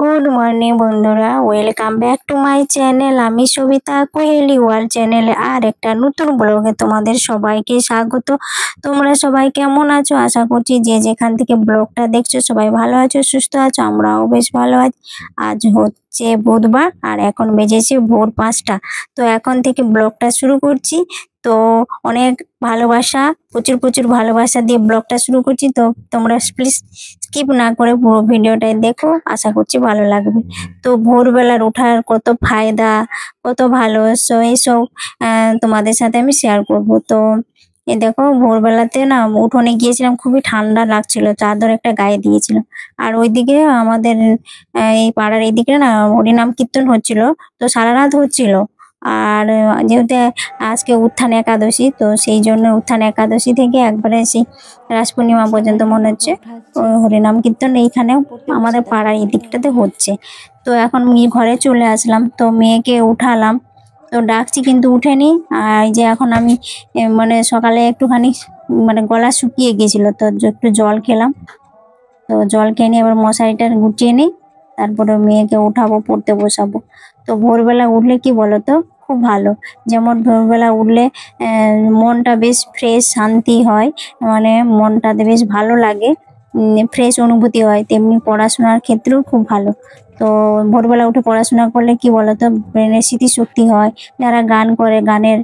Good morning বন্ধুরা, welcome back to my channel. আমি Sabita Kohli world চ্যানেলে আর একটা নতুন ব্লগে তোমাদের সবাইকে স্বাগত। তোমরা সবাই কেমন আছো? আশা করছি যে যেখান থেকে ব্লগটা দেখছো সবাই ভালো আছো, সুস্থ আছো। আমরাও বেশ ভালো আছি। আজ হচ্ছে বুধবার আর এখন বেজেছে ভোর 5টা। তো এখন থেকে ব্লগটা শুরু করছি। তো অনেক ভালোবাসা, প্রচুর প্রচুর ভালোবাসা দিয়ে ব্লগটা শুরু করছি। তো তোমরা প্লিজ স্কিপ না করে পুরো ভিডিওটাই দেখো, আশা করছি ভালো লাগবে। তো ভোরবেলার ওঠার কত ফায়দা, কত ভালো, এইসব তোমাদের সাথে আমি শেয়ার করব। তো এই দেখো, ভোরবেলাতে না উঠোনে গিয়েছিলাম, খুবই ঠান্ডা লাগছিল, চাদর একটা গায়ে দিয়েছিলাম। আর ওইদিকে আমাদের এই পাড়ার এইদিকে না হরিনাম কীর্তন হচ্ছিল, তো সারা রাত হচ্ছিল। আর যেহেতু আজকে উত্থান একাদশী, তো সেই জন্য উত্থান একাদশী থেকে একবারে সেই রাস পূর্ণিমা পর্যন্ত মনে হচ্ছে হরিনাম কীর্তন এইখানেও আমাদের পাড়ার এই দিকটাতে হচ্ছে। তো এখন ঘরে চলে আসলাম, তো মেয়েকে উঠালাম, তো ডাকছি কিন্তু উঠেনি। আর এই যে এখন আমি মানে সকালে একটুখানি মানে গলা শুকিয়ে গিয়েছিল, তো একটু জল খেলাম। তো জল খেয়ে নিয়ে এবার মশারিটা গুটিয়ে নিই, তারপরে মেয়েকে উঠাবো, পড়তে বসাবো। তো ভোরবেলা উঠলে কি বলতো, খুব ভালো। যেমন ভোরবেলা উঠলে মনটা বেশ ফ্রেশ, শান্তি হয়, মানে মনটাতে বেশ ভালো লাগে, ফ্রেশ অনুভূতি হয়। তেমনি পড়াশোনার ক্ষেত্রেও খুব ভালো। তো ভোরবেলা উঠে পড়াশোনা করলে কি বলতো, ব্রেনের স্মৃতিশক্তি হয়। যারা গান করে, গানের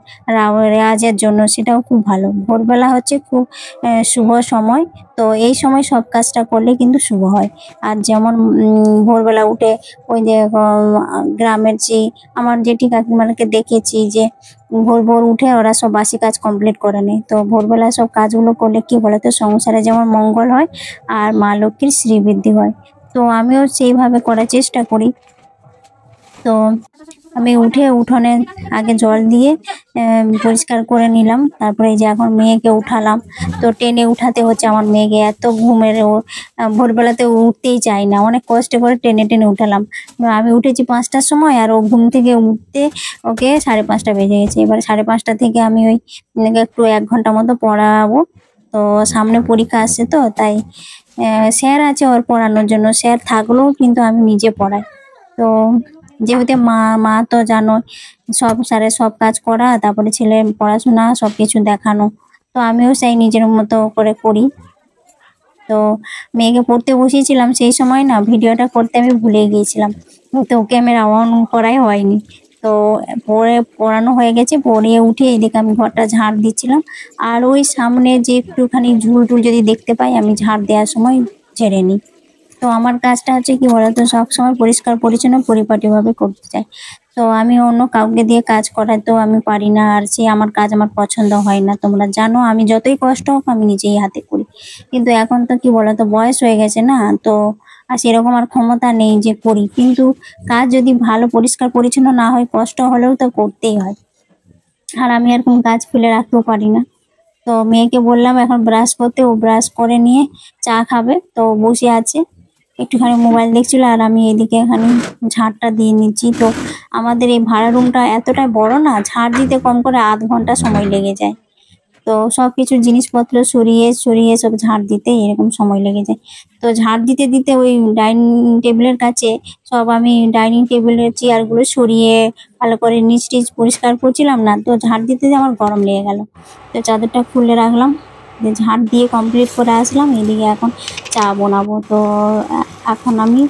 রেওয়াজের জন্য সেটাও খুব ভালো। ভোরবেলা হচ্ছে খুব শুভ সময়। তো এই সময় সব কাজটা করলে কিন্তু শুভ হয়। আর যেমন ভোরবেলা উঠে ওই যে গ্রামের যে আমার জেঠি কাকিমাকে দেখেছি যে ভোর ভোর উঠে ওরা সব বাসি কাজ কমপ্লিট করে নেয়। তো ভোরবেলা সব কাজগুলো করলে কি বলতো, সংসারে যেমন মঙ্গল হয় আর মা লক্ষ্মীর শ্রীবৃদ্ধি হয়। তো আমিও সেইভাবে করার চেষ্টা করি। তো আমি উঠে উঠোনে আগে জল দিয়ে পরিষ্কার করে নিলাম, তারপরে এই যে এখন মেয়েকে উঠালাম। তো টেনে উঠাতে হচ্ছে আমার মেয়েকে, এত ঘুমের ও ভোরবেলাতে উঠতেই চায় না, অনেক কষ্ট করে টেনে টেনে উঠালাম। আমি উঠেছি 5টার সময়, আর ও ঘুম থেকে উঠতে ওকে 5:30 বেজে গেছে। এবার 5:30 থেকে আমি ওই একটু 1 ঘন্টা মতো পড়াবো। তো সামনে পরীক্ষা আসছে, তো তাই স্যার আছে ওর পড়ানোর জন্য, স্যার থাকলেও কিন্তু আমি নিজে পড়াই। তো যেহেতু মা তো জানো, সব স্যারের সব কাজ করা, তারপরে ছেলের পড়াশোনা সব কিছু দেখানো। তো আমিও সেই নিজের মতো করে করি। তো মেয়েকে পড়তে বসিয়েছিলাম, সেই সময় না ভিডিওটা করতে আমি ভুলে গিয়েছিলাম, তো ক্যামেরা অন করাই হয়নি। তো পড়ানো হয়ে গেছে, পড়িয়ে উঠে এদিকে আমি ঘরটা ঝাড় দিচ্ছিলাম। আর ওই সামনে যে একটুখানি ঝুল টুল যদি দেখতে পাই, আমি ঝাড় দেওয়ার সময় ঝেড়ে নিই। তো আমার কাজটা হচ্ছে কি বলতো, সবসময় পরিষ্কার পরিচ্ছন্ন পরিপাটিভাবে করতে চাই। তো আমি অন্য কাউকে দিয়ে কাজ করাতেও আমি পারি না, আর সে আমার কাজ আমার পছন্দ হয় না। তোমরা জানো আমি যতই কষ্ট হোক আমি নিজেই হাতে করি। কিন্তু এখন তো কি বলতো, বয়স হয়ে গেছে না, তো আর সেরকম আর ক্ষমতা নেই যে করি। কিন্তু কাজ যদি ভালো পরিষ্কার পরিচ্ছন্ন না হয়, কষ্ট হলেও তো করতেই হয়। আর আমি এরকম কাজ ফেলে রাখতেও পারি না। তো মেয়েকে বললাম এখন ব্রাশ করতে, ও ব্রাশ করে নিয়ে চা খাবে, তো বসে আছে একটুখানি মোবাইল দেখছিল, আর আমি এদিকে এখানে ঝাড়টা দিয়ে নিচ্ছি। তো আমাদের এই ভাড়া রুমটা এতটাই বড় না, ঝাড় দিতে কম করে আধ ঘন্টা সময় লেগে যায়। তো সব কিছু জিনিসপত্র সরিয়ে সরিয়ে সব ঝাড় দিতে এরকম সময় লেগে যায়। তো ঝাড় দিতে দিতে ওই ডাইনিং টেবিলের কাছে সব আমি ডাইনিং টেবিলের চেয়ারগুলো সরিয়ে ভালো করে নিচ টিচ পরিষ্কার করছিলাম না, তো ঝাড় দিতে আমার গরম লেগে গেল। তো চাদরটা খুলে রাখলাম, দিয়ে ঝাড় দিয়ে কমপ্লিট করে আসলাম। এদিকে এখন চা বানাবো। তো এখন আমি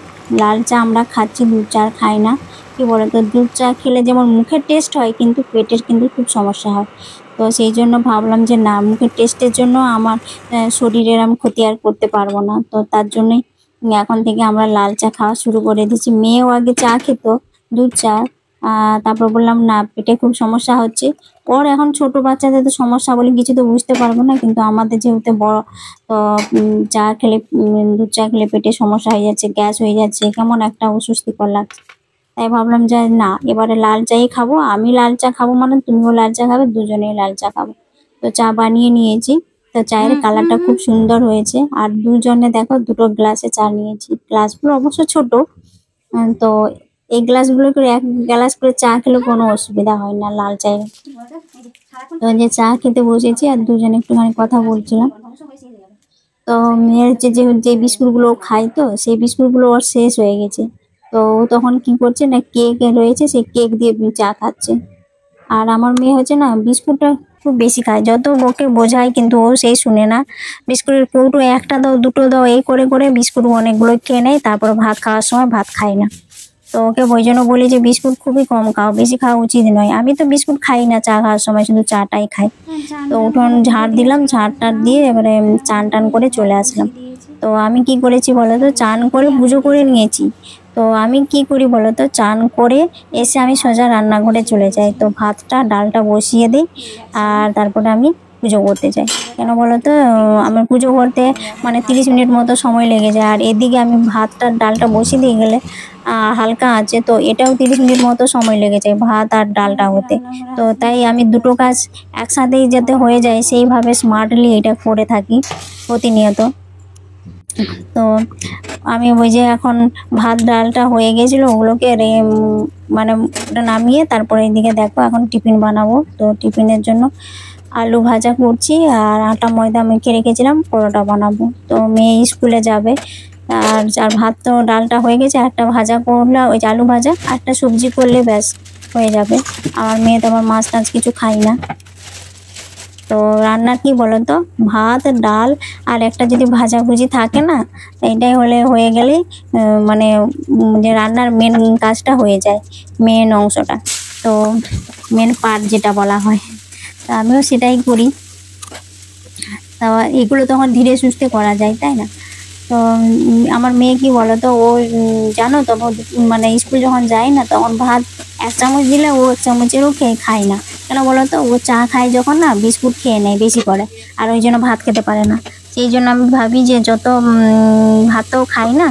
লাল চা আমরা খাচ্ছি, দুধ চা খাই না। কি বলতো, দুধ চা খেলে যেমন মুখের টেস্ট হয়, কিন্তু পেটের কিন্তু খুব সমস্যা হয়। তো সেই জন্য ভাবলাম যে না, মুখের টেস্টের জন্য আমার শরীরের আমি ক্ষতি আর করতে পারবো না। তো তার জন্যই এখন থেকে আমরা লাল চা খাওয়া শুরু করে দিচ্ছি। মেয়েও আগে চা খেত, দুধ চা, তারপর বললাম না, পেটে খুব সমস্যা হচ্ছে। ওর এখন ছোট বাচ্চাদের তো সমস্যা বলে কিছু তো বুঝতে পারবো না, কিন্তু আমাদের যেহেতু বড়, তো চা খেলে দুধ চা খেলে পেটে সমস্যা হয়ে যাচ্ছে, গ্যাস হয়ে যাচ্ছে, কেমন একটা অস্বস্তিকর লাগছে। তাই ভাবলাম যে না, এবারে লাল চাই খাবো। আমি লাল চা খাবো মানে তুমিও লাল চা খাবে, দুজনেই লাল চা খাবো। তো চা বানিয়ে নিয়েছি। তো চায়ের কালারটা খুব সুন্দর হয়েছে। আর দুজনে দেখো দুটো গ্লাসে চা নিয়েছি, গ্লাসগুলো অবশ্য ছোট। তো এই গ্লাসগুলো করে 1 গ্লাস করে চা খেলে কোনো অসুবিধা হয় না লাল চায়ের। তো যে চা খেতে বসেছি, আর দুজনে একটুখানি কথা বলছিলাম। তো মেয়ের যে যে বিস্কুটগুলো খাই, তো সেই বিস্কুটগুলো ওর শেষ হয়ে গেছে। তো ও তখন কি করছে না, কেক রয়েছে সেই কেক দিয়ে চা খাচ্ছে। আর আমার মেয়ে হচ্ছে না বিস্কুটটা খুব বেশি খায়, যত ওকে বোঝায় কিন্তু ও সেই শুনে না। বিস্কুটের কৌটো একটা দাও দুটো দাও এই করে করে বিস্কুট অনেকগুলো খেয়ে নেয়, তারপর ভাত খাওয়ার সময় ভাত খায় না। তো ওকে ওই জন্য বলি যে বিস্কুট খুবই কম খাও, বেশি খাওয়া উচিত নয়। আমি তো বিস্কুট খাই না চা খাওয়ার সময়, শুধু চাটাই খাই। তো উঠোন ঝাড় দিলাম, ঝাড় টাড় দিয়ে এবারে চান টান করে চলে আসলাম। তো আমি কি করেছি বলো তো, চান করে পুজো করে নিয়েছি। তো আমি কি করি বলো তো, চান করে এসে আমি সোজা রান্নাঘরে চলে যাই। তো ভাতটা ডালটা বসিয়ে দিই আর তারপরে আমি পুজো করতে যাই। কেন বলো তো, আমার পুজো করতে মানে 30 মিনিট মতো সময় লেগে যায়। আর এদিকে আমি ভাতটা ডালটা বসিয়ে দিয়ে গেলে হালকা আছে, তো এটাও 30 মিনিট মতো সময় লেগে যায় ভাত আর ডালটা হতে। তো তাই আমি দুটো কাজ একসাথেই যাতে হয়ে যায় সেইভাবে স্মার্টলি এটা করে থাকি প্রতিনিয়ত। তো আমি ওই যে এখন ভাত ডালটা হয়ে গেছিলো, ওগুলোকে মানে ওটা নামিয়ে তারপরে এদিকে দেখো এখন টিফিন বানাবো। তো টিফিনের জন্য আলু ভাজা করছি আর আটা ময়দা মেখে রেখেছিলাম, পরোটা বানাবো। তো মেয়ে স্কুলে যাবে। আর ভাত তো ডালটা হয়ে গেছে, একটা ভাজা করলে ওই যে আলু ভাজা, একটা সবজি করলে ব্যাস হয়ে যাবে। আমার মেয়ে তো আমার মাছ টাছ কিছু খাই না। তো রান্নার কি বলতো, ভাত ডাল আর একটা যদি ভাজাভুজি থাকে না, এইটাই হয়ে গেলেই মানে যে রান্নার মেন কাজটা হয়ে যায়, মেন অংশটা। তো মেন পার্ট যেটা বলা হয়, তা আমিও সেটাই করি। তা এগুলো তখন ধীরে সুস্থে করা যায়, তাই না? তো আমার মেয়ে কি বলতো, ও জানো তো মানে স্কুল যখন যায় না তখন ভাত 1 চামচ দিলে ও 1 চামচেরও খায় না। কেন বলো তো, ও চা খায় যখন না বিস্কুট খেয়ে নেয় বেশি করে, আর ওই জন্য ভাত খেতে পারে না। সেই জন্য আমি ভাবি যে যত ভাতও খাই না,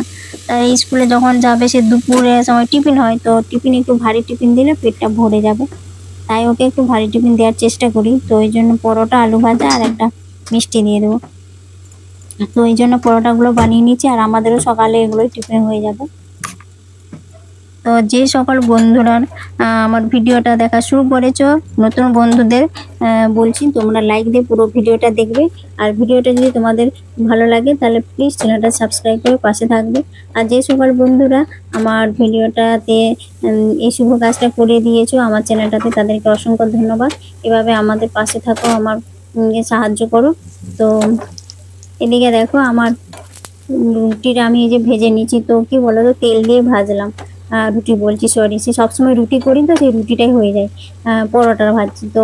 তাই স্কুলে যখন যাবে সে দুপুরের সময় টিফিন হয়, তো টিফিন একটু ভারী টিফিন দিলে পেটটা ভরে যাবে। তাই ওকে একটু ভারী টিফিন দেওয়ার চেষ্টা করি। তো ওই জন্য পরোটা আলু ভাজা আর একটা মিষ্টি দিয়ে দেবো। তো এই জন্য পরোটাগুলো বানিয়ে নিচ্ছি, আর আমাদেরও সকালে এগুলোই টিফিন হয়ে যাবে। তো যে সকল বন্ধুরা আমার ভিডিওটা দেখা শুরু করেছো, নতুন বন্ধুদের বলছি তোমরা লাইক দিয়ে পুরো ভিডিওটা দেখবে। আর ভিডিওটা যদি তোমাদের ভালো লাগে তাহলে প্লিজ চ্যানেলটা সাবস্ক্রাইব করে পাশে থাকবে। আর যে সকল বন্ধুরা আমার ভিডিওটাতে এই শুভ কাজটা করে দিয়েছো আমার চ্যানেলটাতে, তাদেরকে অসংখ্য ধন্যবাদ। এভাবে আমাদের পাশে থাকো, আমার সাহায্য করো। তো এদিকে দেখো আমার রুটিটা আমি এই যে ভেজে নিচ্ছি। তো কি বলো তো, তেল দিয়ে ভাজলাম, রুটি বলছি সরি, সে সবসময় রুটি করি তো সেই রুটিটাই হয়ে যায়। পরোটার ভাজছি তো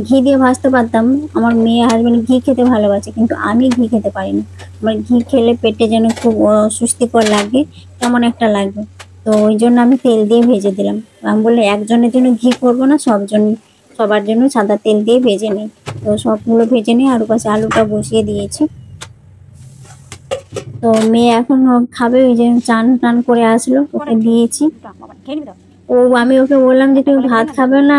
ঘি দিয়ে ভাজতে পারতাম। আমার মেয়ে হাজবেন্ড ঘি খেতে ভালোবাসে, কিন্তু আমি ঘি খেতে পারি না। আমার ঘি খেলে পেটে যেন খুব অস্বস্তিকর লাগে, কেমন একটা লাগে। তো ওই জন্য আমি তেল দিয়ে ভেজে দিলাম। আমি বললে একজনের জন্য ঘি করবো না, সবার জন্য সাদা তেল দিয়ে ভেজে নিই। তো সবগুলো ভেজে নিই, আর পাশে আলুটা বসিয়ে দিয়েছি। তো মেয়ে এখন খাবে, ওই যে চান টান করে আসলো, ওকে দিয়েছি। আমি ওকে বললাম যে তুমি ভাত খাবে না,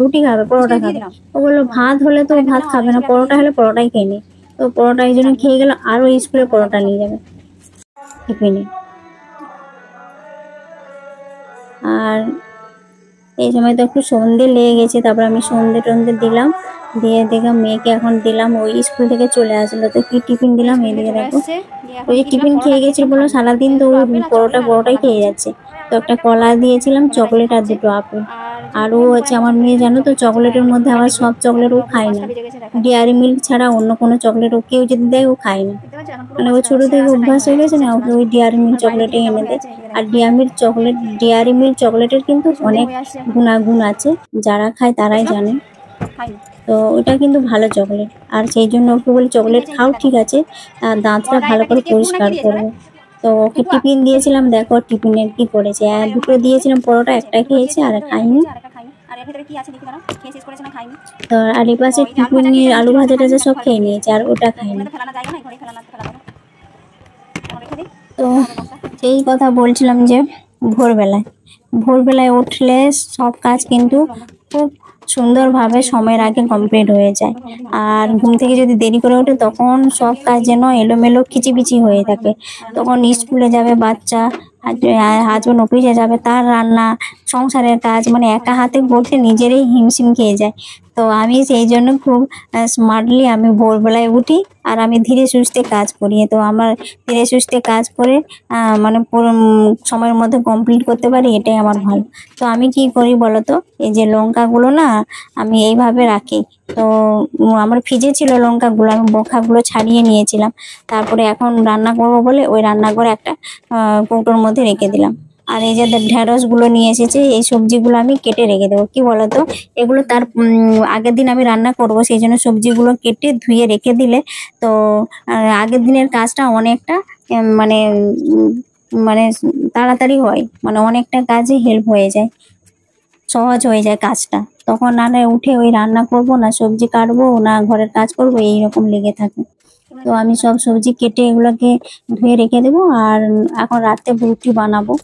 রুটি খাবে, পরোটা খাবে? ও বললো ভাত হলে তো ভাত খাবে না, পরোটা হলে পরোটাই খেয়ে নি। তো পরোটা এই জন্য খেয়ে গেল, আরো স্কুলে পরোটা নিয়ে যাবে টিফিনে। আর এই সময় তো একটু সন্ধে লেগে গেছে, তারপর আমি সন্ধে টন্ধে দিলাম, দিয়ে দেখলাম মেয়েকে এখন দিলাম, ওই স্কুল থেকে চলে আসলো। তো কি টিফিন দিলাম এদিকে দেখো, ওই যে টিফিন খেয়ে গেছিল বলো সারাদিন, তো পরোটাই খেয়ে যাচ্ছে। তো একটা কলা দিয়েছিলাম, চকলেট আর 2টো আপেল। আর ও হচ্ছে আমার মেয়ে জানো তো, চকলেটের মধ্যে আবার সব চকলেট ও খায় না, ডেয়ারি মিল্ক ছাড়া অন্য কোনো চকলেট ও কেউ যদি দেয় ও খায় না। মানে ও ছোট থেকে অভ্যাস হয়ে গেছে না, ওকে ওই ডেয়ারি মিল্ক চকলেটে এনে দেয়। আর ডেয়ারি মিল্ক চকলেটের কিন্তু অনেক গুণাগুণ আছে, যারা খায় তারাই জানে। তো ওটা কিন্তু ভালো চকলেট, আর সেই জন্য ওকে বলি চকলেট খাও ঠিক আছে, আর দাঁতটা ভালো করে পরিষ্কার করবে। তো ওকে টিফিন দিয়েছিলাম, দেখো টিফিনে কি করেছে, 2টো দিয়েছিলাম পরোটা, একটা খেয়েছে আর খাইনি। তো আর এই পাশে টিফিনে আলু ভাজা টাজা সব খেয়ে নিয়েছে, আর ওটা খাইনি। তো সেই কথা বলছিলাম যে ভোরবেলায় উঠলে সব কাজ কিন্তু খুব সুন্দরভাবে সময়ের আগে কমপ্লিট হয়ে যায়। আর ঘুম থেকে যদি দেরি করে ওঠে তখন সব কাজ যেন এলোমেলো খিচিবিচি হয়ে থাকে। তখন স্কুলে যাবে বাচ্চা, হাজবেন্ড অফিসে যাবে, তার রান্না, সংসারের কাজ মানে একা হাতে করতে নিজেরই হিমশিম খেয়ে যায়। তো আমি সেই জন্য খুব স্মার্টলি আমি ভোরবেলায় উঠি আর আমি ধীরে সুস্থে কাজ করি। তো আমার ধীরে সুস্থে কাজ করে মানে পুরো সময়ের মধ্যে কমপ্লিট করতে পারি, এটাই আমার ভালো। তো আমি কি করি বলো তো, এই যে লঙ্কাগুলো না আমি এইভাবে রাখি। তো আমার ফ্রিজে ছিল লঙ্কাগুলো, আমি বোখাগুলো ছাড়িয়ে নিয়েছিলাম। তারপরে এখন রান্না করবো বলে ওই রান্নাঘরে একটা কৌটোর মধ্যে রেখে দিলাম। আর এই যে ঢেঁড়স গুলো নিয়ে এসেছে, এই সবজিগুলো আমি কেটে রেখে দেবো। কি বলতো, এগুলো তার আগের দিন আমি রান্না করব, সেই জন্য সবজিগুলো কেটে ধুয়ে রেখে দিলে তো আগের দিনের কাজটা অনেকটা মানে মানে তাড়াতাড়ি হয়, মানে অনেকটা কাজে হেল্প হয়ে যায়, সহজ হয়ে যায় কাজটা। তখন না না উঠে ওই রান্না করব না সবজি কাটবো না ঘরের কাজ করব, এইরকম লেগে থাকে। তো আমি সব সবজি কেটে এগুলোকে ধুয়ে রেখে দেবো। আর এখন রাতে রুটি বানাবো।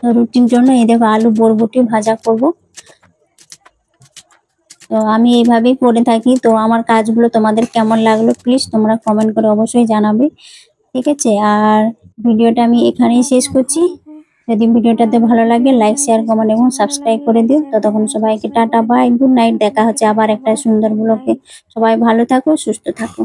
তো রুটির জন্য এই দেখো আলু বরবটি ভাজা করব। তো আমি এইভাবেই করে থাকি। তো আমার কাজগুলো তোমাদের কেমন লাগলো প্লিজ তোমরা কমেন্ট করে অবশ্যই জানাবে, ঠিক আছে? আর ভিডিওটা আমি এখানেই শেষ করছি। যদি ভিডিওটাতে ভালো লাগে লাইক শেয়ার কমেন্ট এবং সাবস্ক্রাইব করে দিও। ততক্ষণ সবাইকে টাটা বাই গুড নাইট, দেখা হচ্ছে আবার একটা সুন্দর ব্লগে। সবাই ভালো থাকো, সুস্থ থাকো।